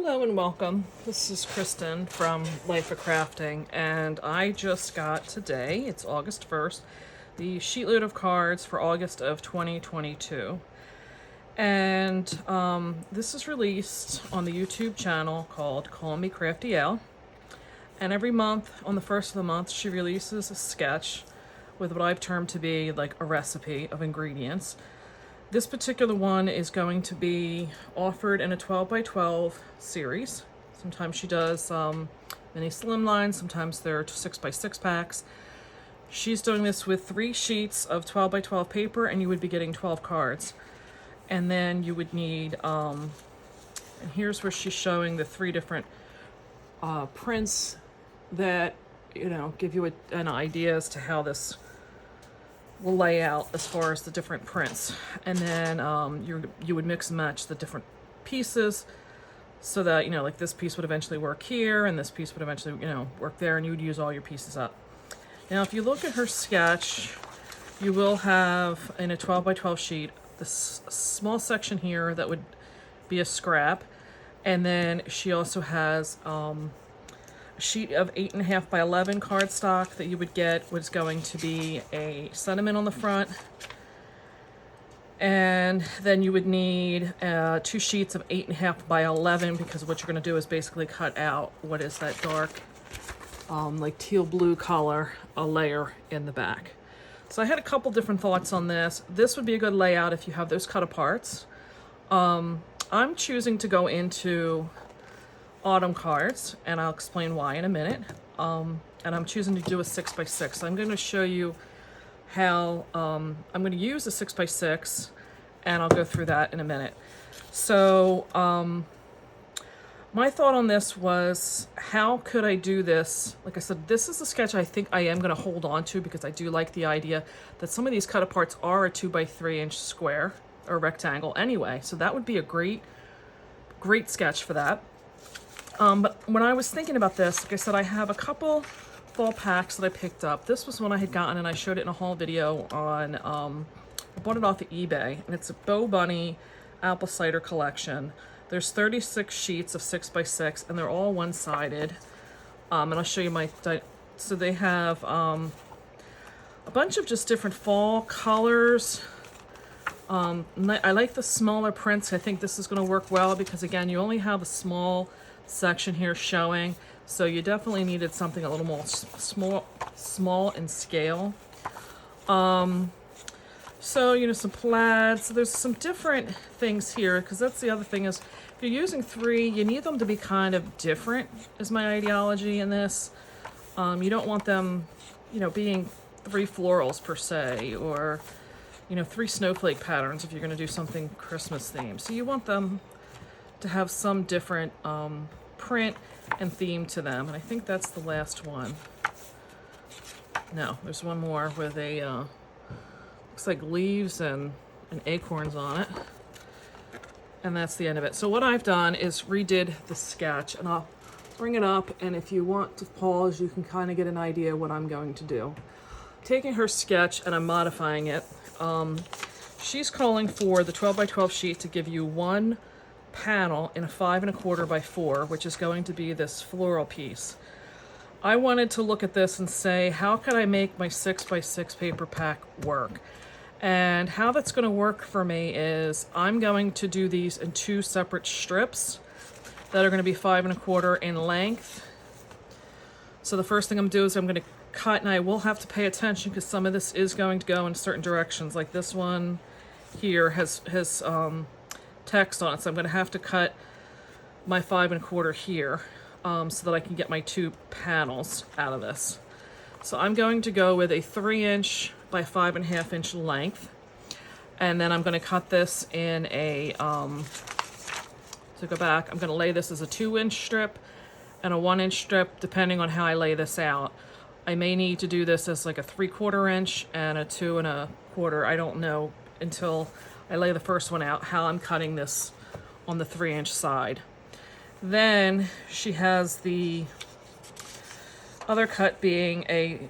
Hello and welcome. This is Kristen from Life of Crafting, and I just got today, it's August 1st, the sheetload of cards for August of 2022. And this is released on the YouTube channel called CallMeCraftyAl. And every month, on the first of the month, she releases a sketch with what I've termed to be like a recipe of ingredients. This particular one is going to be offered in a 12 by 12 series. Sometimes she does mini slim lines, sometimes they're 6 by 6 packs. She's doing this with 3 sheets of 12 by 12 paper, and you would be getting 12 cards. And then you would need, and here's where she's showing the 3 different prints that, give you an idea as to how this will lay out as far as the different prints. And then you would mix and match the different pieces so that, like this piece would eventually work here and this piece would eventually, work there, and you would use all your pieces up. Now, if you look at her sketch, you will have in a 12 by 12 sheet, this small section here that would be a scrap. And then she also has a sheet of 8.5 by 11 cardstock that you would get was going to be a sentiment on the front. And then you would need 2 sheets of 8.5 by 11, because what you're going to do is basically cut out what is that dark, like teal blue color, a layer in the back. So I had a couple different thoughts on this. This would be a good layout if you have those cut aparts. I'm choosing to go into autumn cards, and I'll explain why in a minute. And I'm choosing to do a 6 by 6. So I'm going to show you how I'm going to use a 6 by 6, and I'll go through that in a minute. So my thought on this was, how could I do this? Like I said, this is a sketch I think I am going to hold on to, because I do like the idea that some of these cut aparts are a 2 by 3 inch square or rectangle anyway. So that would be a great sketch for that. But when I was thinking about this, like I said, I have a couple fall packs that I picked up. This was one I had gotten, and I showed it in a haul video on, I bought it off of eBay, and it's a Bow Bunny apple cider collection. There's 36 sheets of 6 by 6, and they're all one-sided. And I'll show you so they have a bunch of just different fall colors. I like the smaller prints. I think this is going to work well, because again, you only have a small section here showing, so you definitely needed something a little more small in scale. So some plaids. So there's some different things here, because that's the other thing is, if you're using 3, you need them to be kind of different, is my ideology in this. You don't want them, being 3 florals per se, or 3 snowflake patterns if you're going to do something Christmas themed. So you want them to have some different print and theme to them. And I think that's the last one. No, there's one more with a, looks like leaves and acorns on it. And that's the end of it. So what I've done is redid the sketch, and I'll bring it up, and if you want to pause, you can kind of get an idea what I'm going to do. Taking her sketch and I'm modifying it. She's calling for the 12 by 12 sheet to give you 1 panel in a 5 1/4 by 4, which is going to be this floral piece. I wanted to look at this and say, how can I make my 6 by 6 paper pack work? And how that's going to work for me is, I'm going to do these in 2 separate strips that are going to be 5 1/4 in length. So the first thing I'm going to do is I'm going to cut, and I will have to pay attention because some of this is going to go in certain directions. Like this one here has text on it, so I'm going to have to cut my 5 1/4 here so that I can get my 2 panels out of this. So I'm going to go with a 3 inch by 5 1/2 inch length, and then I'm going to cut this in a to go back, I'm going to lay this as a 2 inch strip and a 1 inch strip, depending on how I lay this out. I may need to do this as like a 3/4 inch and a 2 1/4. I don't know until I lay the first one out how I'm cutting this on the 3 inch side. Then she has the other cut being a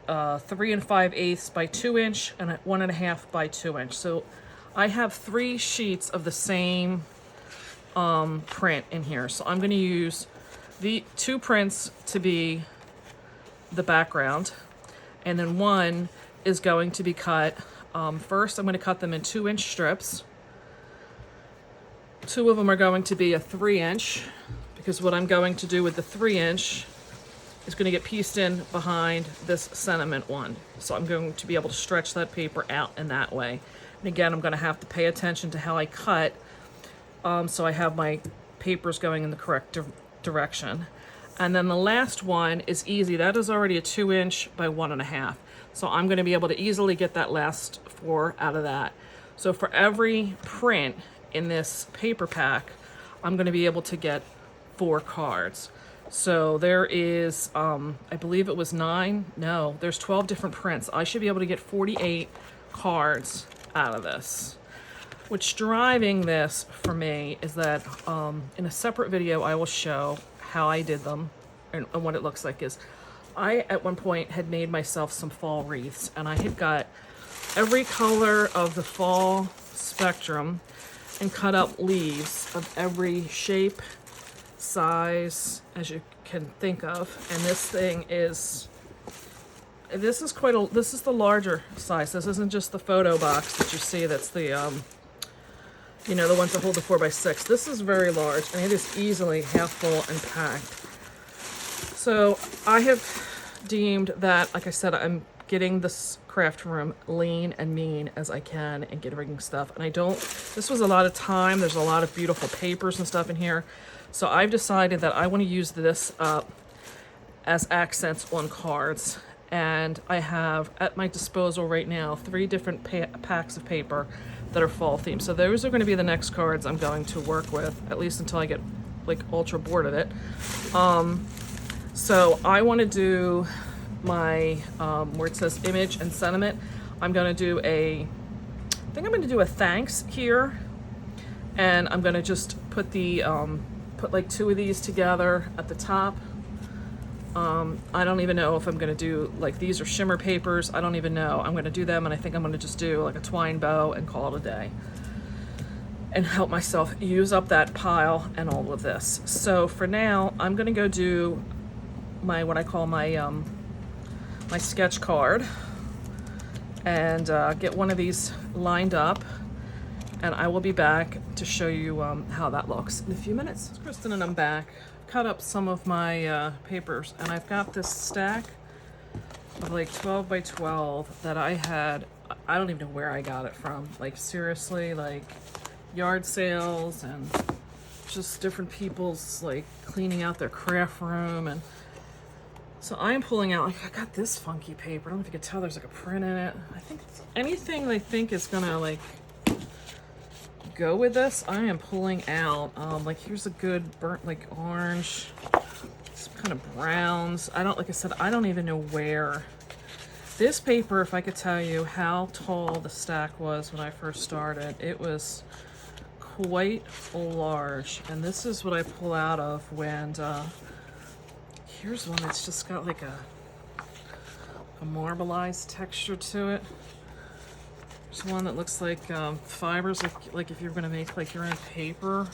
3 5/8 by 2 inch and a 1 1/2 by 2 inch. So I have 3 sheets of the same print in here. So I'm going to use the 2 prints to be the background, and then 1 is going to be cut. First, I'm going to cut them in 2-inch strips. 2 of them are going to be a 3-inch, because what I'm going to do with the 3-inch is going to get pieced in behind this sentiment one. So I'm going to be able to stretch that paper out in that way. And again, I'm going to have to pay attention to how I cut, so I have my papers going in the correct direction. And then the last one is easy. That is already a 2-inch by 1.5. So I'm going to be able to easily get that last 4 out of that. So for every print in this paper pack, I'm going to be able to get 4 cards. So there is, I believe it was 9. No, there's 12 different prints. I should be able to get 48 cards out of this. What's driving this for me is that in a separate video, I will show how I did them and what it looks like. Is I, at one point, had made myself some fall wreaths, and I had got every color of the fall spectrum and cut up leaves of every shape, size, as you can think of. And this thing is, this is the larger size. This isn't just the photo box that you see that's the, you know, the ones that hold the 4x6. This is very large, and it is easily half full and packed. So I have deemed that, like I said, I'm getting this craft room lean and mean as I can and getting stuff. And this was a lot of time. There's a lot of beautiful papers and stuff in here. So I've decided that I want to use this up as accents on cards. And I have at my disposal right now 3 different packs of paper that are fall themed. So those are going to be the next cards I'm going to work with, at least until I get like ultra bored of it. So I want to do my, where it says image and sentiment, I'm going to do I think I'm going to do a thanks here. And I'm going to just put the, put like 2 of these together at the top. I don't even know if I'm going to do, like, these are shimmer papers. I don't even know. I'm going to do them, and I think I'm going to just do like a twine bow and call it a day. And help myself use up that pile and all of this. So for now, I'm going to go do my, what I call my, my sketch card. And get one of these lined up. And I will be back to show you how that looks in a few minutes. It's Kristen and I'm back. Cut up some of my papers, and I've got this stack of like 12 by 12 that I had. I don't even know where I got it from. Like, seriously, like yard sales and just different people's like cleaning out their craft room. And so I'm pulling out, like, I got this funky paper. I don't know if you can tell, there's like a print in it. I think anything they think is gonna like go with this, I am pulling out. Like, here's a good burnt like orange, some kind of browns. Like I said, I don't even know where. This paper, if I could tell you how tall the stack was when I first started, it was quite large. And this is what I pull out of when, here's one that's just got like a marbleized texture to it. There's one that looks like fibers, like if you're gonna make like your own paper.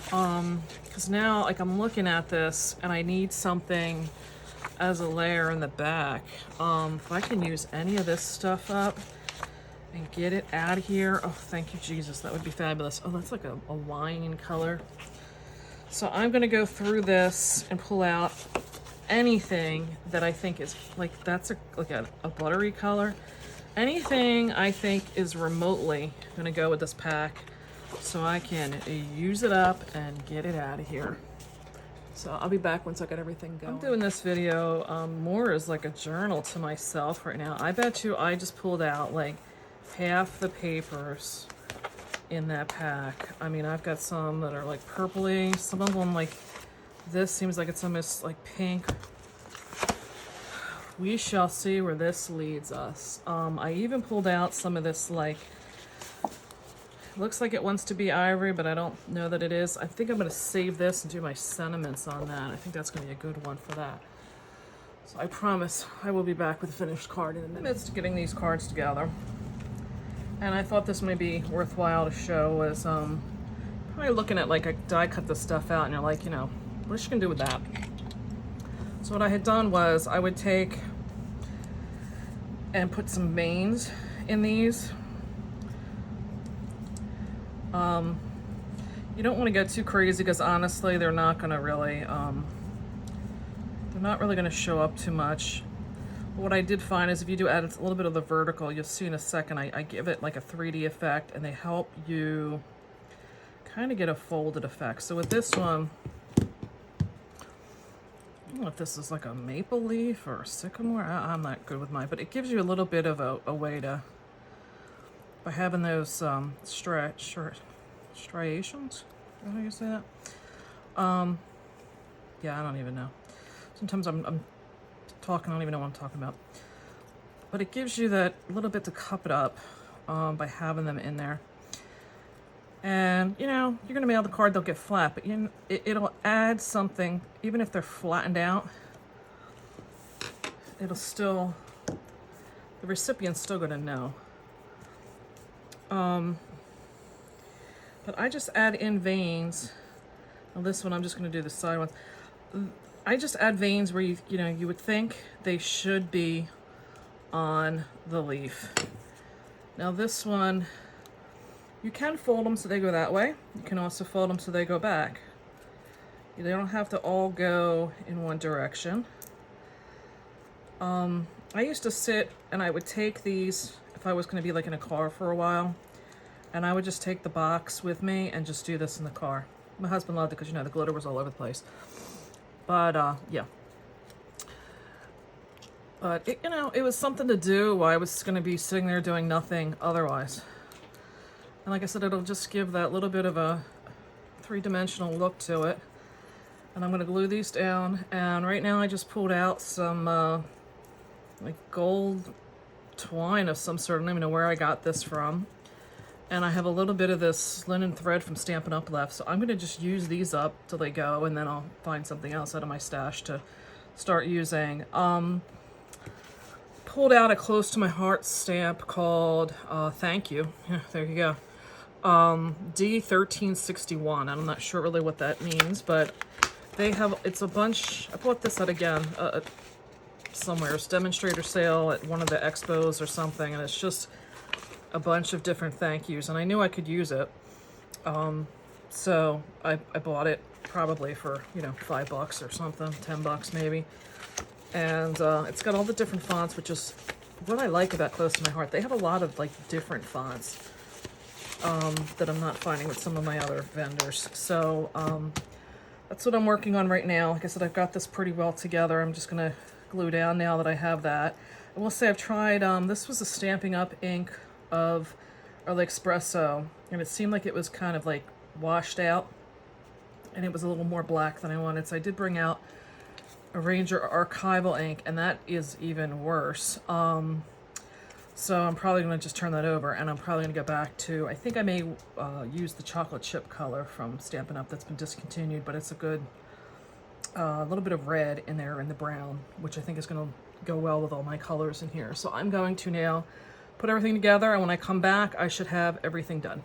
Because now, like, I'm looking at this and I need something as a layer in the back. If I can use any of this stuff up and get it out of here, oh, thank you, Jesus, that would be fabulous. Oh, that's like a wine color. So I'm gonna go through this and pull out anything that I think is like, that's like a buttery color. Anything I think is remotely gonna go with this pack so I can use it up and get it out of here. So I'll be back once I got everything going. I'm doing this video more as like a journal to myself right now. I bet you I just pulled out like half the papers in that pack. I mean, I've got some that are like purpley, some of them like this seems like it's almost like pink. We shall see where this leads us. I even pulled out some of this, like, looks like it wants to be ivory, but I don't know that it is. I think I'm gonna save this and do my sentiments on that. I think that's gonna be a good one for that. So I promise I will be back with a finished card in a minute. In the midst of getting these cards together, and I thought this may be worthwhile to show, was You're looking at like a die cut this stuff out and you're like, you know, what you can do with that? So what I had done was I would take and put some veins in these. You don't want to get too crazy because honestly they're not going to really going to show up too much. But what I did find is if you do add a little bit of the vertical, you'll see in a second I give it like a 3D effect, and they help you kind of get a folded effect. So with this one, I don't know if this is like a maple leaf or a sycamore. I'm not good with mine, but it gives you a little bit of a way to, by having those striations, is that how you say that? Yeah, I don't even know. Sometimes I'm talking, I don't even know what I'm talking about. But it gives you that little bit to cup it up by having them in there. And, you know, you're going to mail the card, they'll get flat, but it'll add something, even if they're flattened out, it'll still, the recipient's still going to know. But I just add in veins. Now this one, I'm just going to do the side ones. I just add veins where you would think they should be on the leaf. Now this one, you can fold them so they go that way. You can also fold them so they go back. They don't have to all go in one direction. I used to sit and I would take these, if I was going to be like in a car for a while, and I would just take the box with me and just do this in the car. My husband loved it because, you know, the glitter was all over the place. But, yeah. But, it was something to do while I was going to be sitting there doing nothing otherwise. And like I said, it'll just give that little bit of a three-dimensional look to it. And I'm going to glue these down. And right now I just pulled out some like gold twine of some sort. I don't even know where I got this from. And I have a little bit of this linen thread from Stampin' Up! Left. So I'm going to just use these up till they go. And then I'll find something else out of my stash to start using. Pulled out a close to my heart stamp called Thank You. Yeah, there you go. D1361. I'm not sure really what that means, but they have, it's a bunch, I bought this at again, somewhere, it's demonstrator sale at one of the expos or something, and it's just a bunch of different thank yous, and I knew I could use it. So I bought it probably for, $5 or something, $10 maybe. And it's got all the different fonts, which is what I like about Close to My Heart. They have a lot of like different fonts that I'm not finding with some of my other vendors. So that's what I'm working on right now. Like I said, I've got this pretty well together. I'm just gonna glue down now that I have that. I will say I've tried, this was a Stampin' Up! Ink of Espresso, and it seemed like it was kind of like washed out, and it was a little more black than I wanted. So I did bring out a Ranger Archival ink, and that is even worse. So I'm probably going to just turn that over, and I'm probably going to go back to, I think I may use the chocolate chip color from Stampin' Up! That's been discontinued, but it's a good little bit of red in there in the brown, which I think is going to go well with all my colors in here. So I'm going to now put everything together, and when I come back, I should have everything done.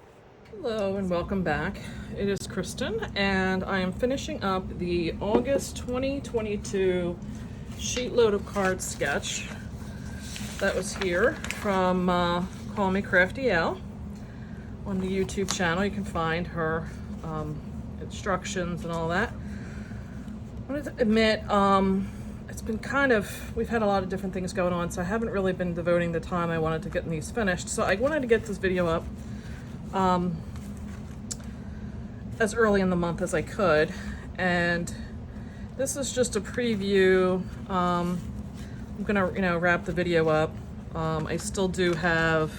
Hello and welcome back. It is Kristen, and I am finishing up the August 2022 Sheetload of Cards sketch that was here from CallMeCraftyAl on the YouTube channel. You can find her instructions and all that. I wanted to admit, it's been we've had a lot of different things going on, so I haven't really been devoting the time I wanted to getting these finished. So I wanted to get this video up as early in the month as I could, and this is just a preview. I'm gonna wrap the video up. I still do have,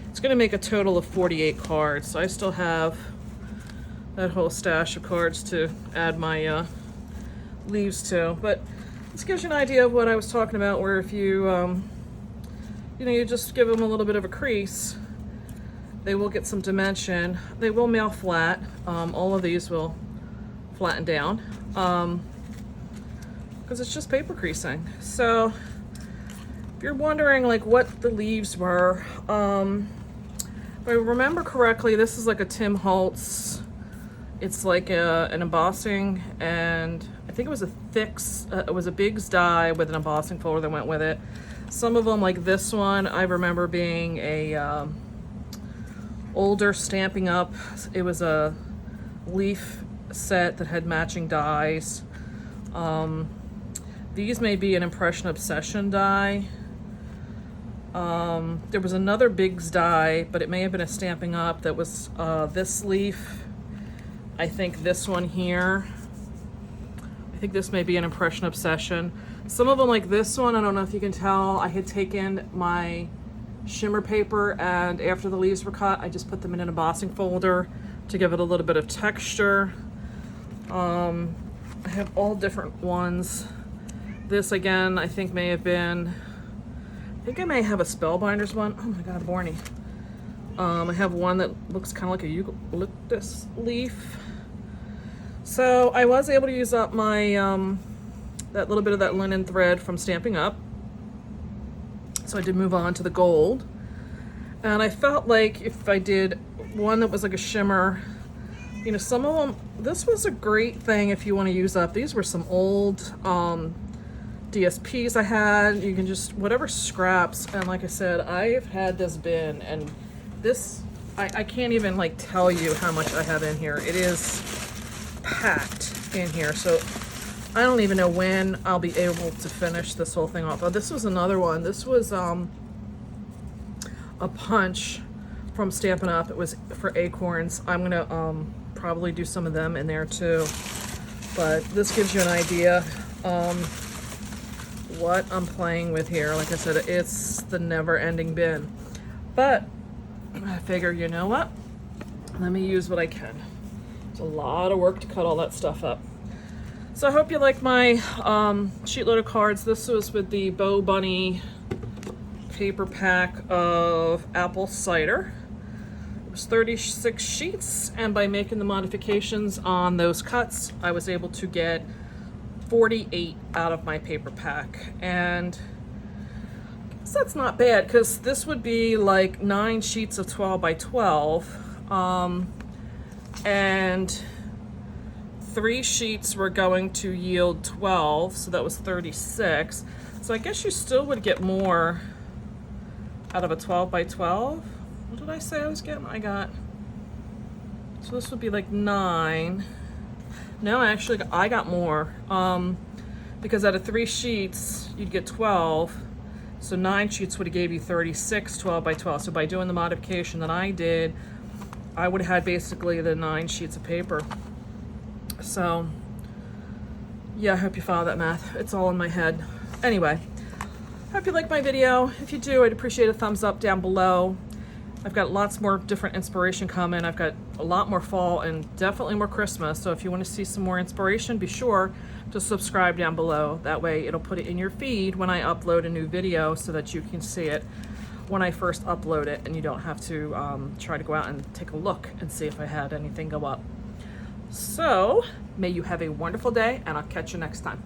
it's gonna make a total of 48 cards, so I still have that whole stash of cards to add my leaves to. But this gives you an idea of what I was talking about, where if you you just give them a little bit of a crease, they will get some dimension. They will mail flat. All of these will flatten down because it's just paper creasing. So if you're wondering like what the leaves were, if I remember correctly, this is like a Tim Holtz It's like an embossing, and I think it was it was a Biggs die with an embossing folder that went with it. Some of them, like this one, I remember being a older Stampin' Up. It was a leaf set that had matching dies. These may be an Impression Obsession die. There was another Biggs die, but it may have been a Stampin' Up that was this leaf. I think this one here. I think this may be an Impression Obsession. Some of them, like this one, I don't know if you can tell, I had taken my shimmer paper, and after the leaves were cut, I just put them in an embossing folder to give it a little bit of texture. I have all different ones. This again, I think may have been, I think I may have a Spellbinders one. Oh my God, Borny. I have one that looks kind of like a eucalyptus leaf. So I was able to use up my, that little bit of that linen thread from Stampin' Up. So I did move on to the gold. And I felt like if I did one that was like a shimmer, you know, some of them, this was a great thing if you want to use up. These were some old DSPs I had. You can just, whatever scraps. And like I said, I've had this bin, and this, I can't even like tell you how much I have in here. It is packed in here. So I don't even know when I'll be able to finish this whole thing off. Oh, this was another one. This was a punch from Stampin' Up. It was for acorns. I'm gonna probably do some of them in there too. But this gives you an idea what I'm playing with here. Like I said, it's the never-ending bin. But I figure, you know what? Let me use what I can. It's a lot of work to cut all that stuff up. So I hope you like my sheetload of cards. This was with the Bow Bunny paper pack of apple cider. It was 36 sheets, and by making the modifications on those cuts, I was able to get 48 out of my paper pack. And I guess that's not bad, because this would be like 9 sheets of 12 by 12. And 3 sheets were going to yield 12, so that was 36. So I guess you still would get more out of a 12 by 12. What did I say I was getting? So this would be like 9. No, actually, I got more. Because out of 3 sheets, you'd get 12. So 9 sheets would have gave you 36, 12 by 12. So by doing the modification that I did, I would have had basically the 9 sheets of paper. So, yeah, I hope you follow that math. It's all in my head. Anyway, hope you like my video. If you do, I'd appreciate a thumbs up down below. I've got lots more different inspiration coming. I've got a lot more fall and definitely more Christmas. So if you want to see some more inspiration, be sure to subscribe down below. That way it'll put it in your feed when I upload a new video so that you can see it when I first upload it, and you don't have to try to go out and take a look and see if I had anything go up. So may you have a wonderful day, and I'll catch you next time.